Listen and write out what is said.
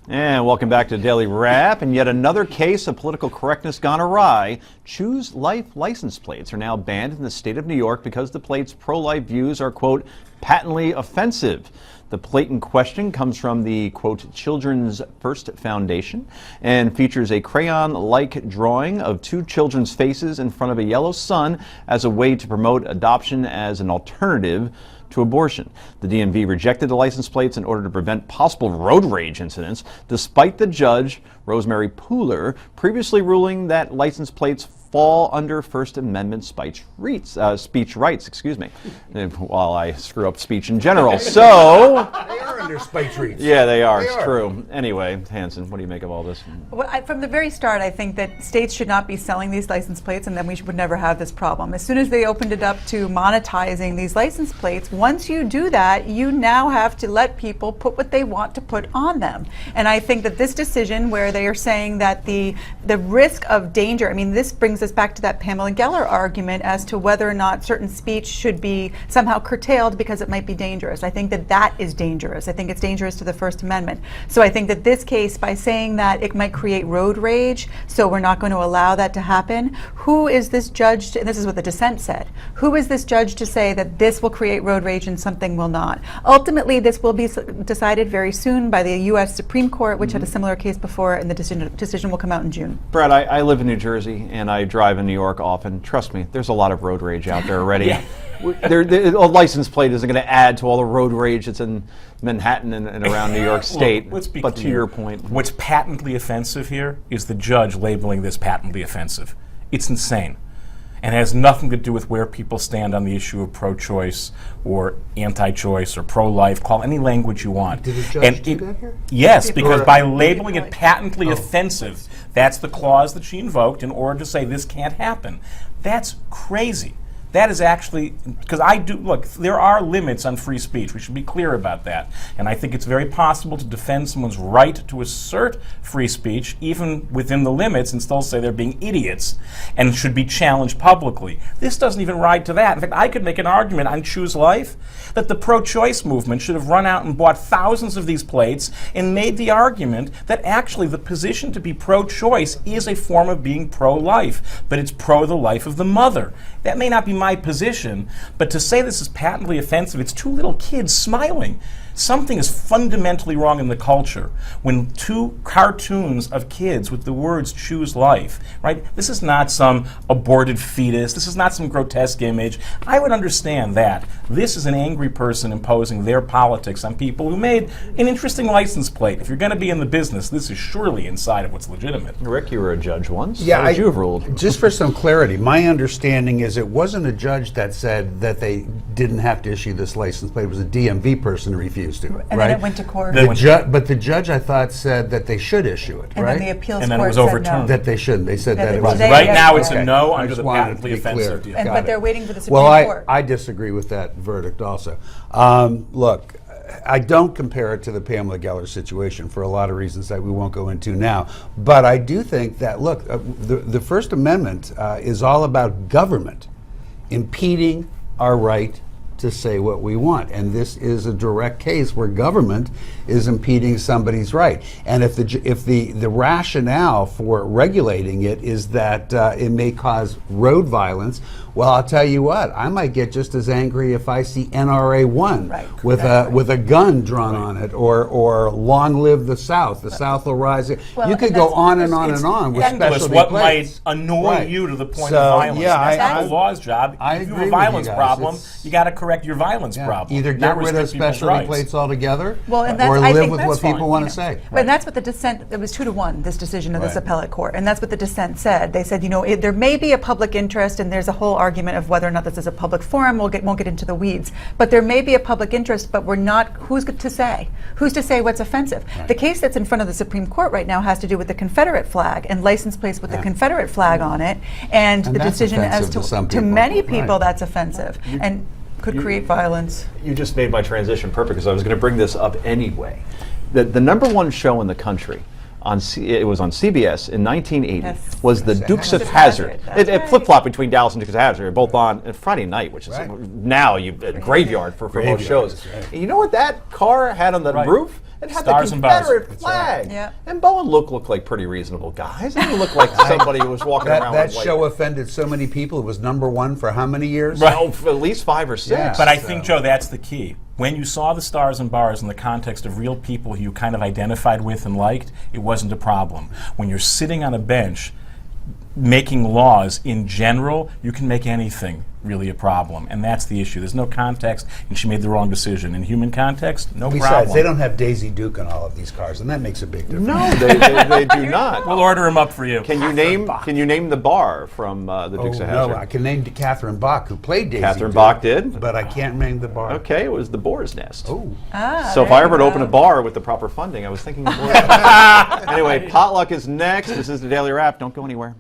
And welcome back to Daily Wrap. And yet another case of political correctness gone awry. Choose Life license plates are now banned in the state of New York because the plates' pro-life views are, quote, patently offensive. The plate in question comes from the, quote, Children's First Foundation and features a crayon-like drawing of two children's faces in front of a yellow sun as a way to promote adoption as an alternative to abortion. The DMV rejected the license plates in order to prevent possible road rage incidents, despite the judge, Rosemary Pooler, previously ruling that license plates fall under First Amendment speech rights, excuse me, while I screw up speech in general. So they are under speech rights. Yeah, they are. It's true. Anyway, Hanson, what do you make of all this? Well, from the very start, I think that states should not be selling these license plates, and then we would never have this problem. As soon as they opened it up to monetizing these license plates, once you do that, you now have to let people put what they want to put on them. And I think that this decision, where they are saying that the risk of danger, I mean, this brings us back to that Pamela Geller argument as to whether or not certain speech should be somehow curtailed because it might be dangerous. I think that that is dangerous. I think it's dangerous to the First Amendment. So I think that this case, by saying that it might create road rage, so we're not going to allow that to happen, who is this judge to, and this is what the dissent said, who is this judge to say that this will create road rage and something will not? Ultimately, this will be decided very soon by the U.S. Supreme Court, which had a similar case before, and the decision will come out in June. Brad, I live in New Jersey, and I drive in New York often. Trust me, there's a lot of road rage out there already. Yeah. A license plate isn't going to add to all the road rage that's in Manhattan and around New York State. Look, let's be but clear. To your point, what's patently offensive here is the judge labeling this patently offensive. It's insane. And it has nothing to do with where people stand on the issue of pro-choice or anti-choice or pro-life. Call any language you want. Did the judge do that here? Yes, because by labeling it patently offensive, that's the clause that she invoked in order to say this can't happen. That's crazy. That is actually, because look, there are limits on free speech. We should be clear about that. And I think it's very possible to defend someone's right to assert free speech, even within the limits, and still say they're being idiots and should be challenged publicly. This doesn't even ride to that. In fact, I could make an argument on Choose Life that the pro-choice movement should have run out and bought thousands of these plates and made the argument that actually the position to be pro-choice is a form of being pro-life, but it's pro the life of the mother. That may not be my position, but to say this is patently offensive, it's two little kids smiling. Something is fundamentally wrong in the culture when two cartoons of kids with the words choose life, right? This is not some aborted fetus. This is not some grotesque image. I would understand that. This is an angry person imposing their politics on people who made an interesting license plate. If you're going to be in the business, this is surely inside of what's legitimate. Rick, you were a judge once. Yeah, How would you have ruled? Just for some clarity, my understanding is it wasn't a judge that said that they didn't have to issue this license plate. It was a DMV person who refused to, And right? then it went to court. But the judge, I thought, said that they should issue it, And right? then the appeals And then it court was said overturned. no. That they shouldn't. They said that it was. today- Right now, it's Okay. a no I under just the wanted to patently be clear. offensive deal. And, Got but it. they're waiting for the Supreme Well, Court. I disagree with that verdict also. Look, I don't compare it to the Pamela Geller situation for a lot of reasons that we won't go into now. But I do think that, look, the First Amendment is all about government impeding our right to say what we want. And this is a direct case where government is impeding somebody's right. And if the rationale for regulating it is that it may cause road violence, well, I'll tell you what, I might get just as angry if I see NRA 1 with a gun drawn on it, or Long Live the South will rise. Well, you could and go that's- on and on and on with Endless specialty what plates. might annoy Right. you to the point So, of violence. yeah, That's not I- the law's job. I If you have agree a with violence you guys. problem, It's- you got to correct your violence Yeah. problem. Either not get rid of restrict people's specialty rights. plates altogether, Well, and that's, or I live think with that's what people fine, want you to know. say. But that's what the dissent, it was 2-1, this decision of this Right. appellate court. And that's what the dissent said. They said, there may be a public interest, and there's a whole argument of whether or not this is a public forum. Won't get into the weeds. But there may be a public interest, but we're not, who's to say? Who's to say what's offensive? Right. The case that's in front of the Supreme Court right now has to do with the Confederate flag and license plates with the Confederate flag on it. And the that's decision as offensive to some to people. many people Right. that's offensive and could create violence. You just made my transition perfect because I was going to bring this up anyway. The number one show in the country, it was on CBS in 1980, Yes. was the Dukes of Hazzard. It flip-flopped between Dallas and Dukes of Hazzard, both on Friday night, which is Right. now a graveyard for most shows. Right. And you know what that car had on the roof? It had Stars the and bars. Confederate That's flag. Yeah. And Bo and Luke looked like pretty reasonable guys. They didn't look like somebody who was walking around That with like, show offended so many people. It was #1 for how many years? Right. oh, at least 5 or 6. Yeah. But I think, Joe, that's the key. When you saw the stars and bars in the context of real people who you kind of identified with and liked, it wasn't a problem. When you're sitting on a bench making laws in general, you can make anything really a problem. And that's the issue. There's no context, and she made the wrong decision. In human context, no Besides, problem. they don't have Daisy Duke on all of these cars, and that makes a big difference. No, they do not. We'll order them up for you. Can you name the bar from the Dukes of no, Hazzard? I can name Catherine Bach, who played Daisy Catherine Duke, Bach did? but I can't name the bar. Okay, it was the Boar's Nest. Oh. So if there I you ever go. open a bar with the proper funding, I was thinking of Boar's Nest. Anyway, Potluck is next. This is the Daily Wrap. Don't go anywhere.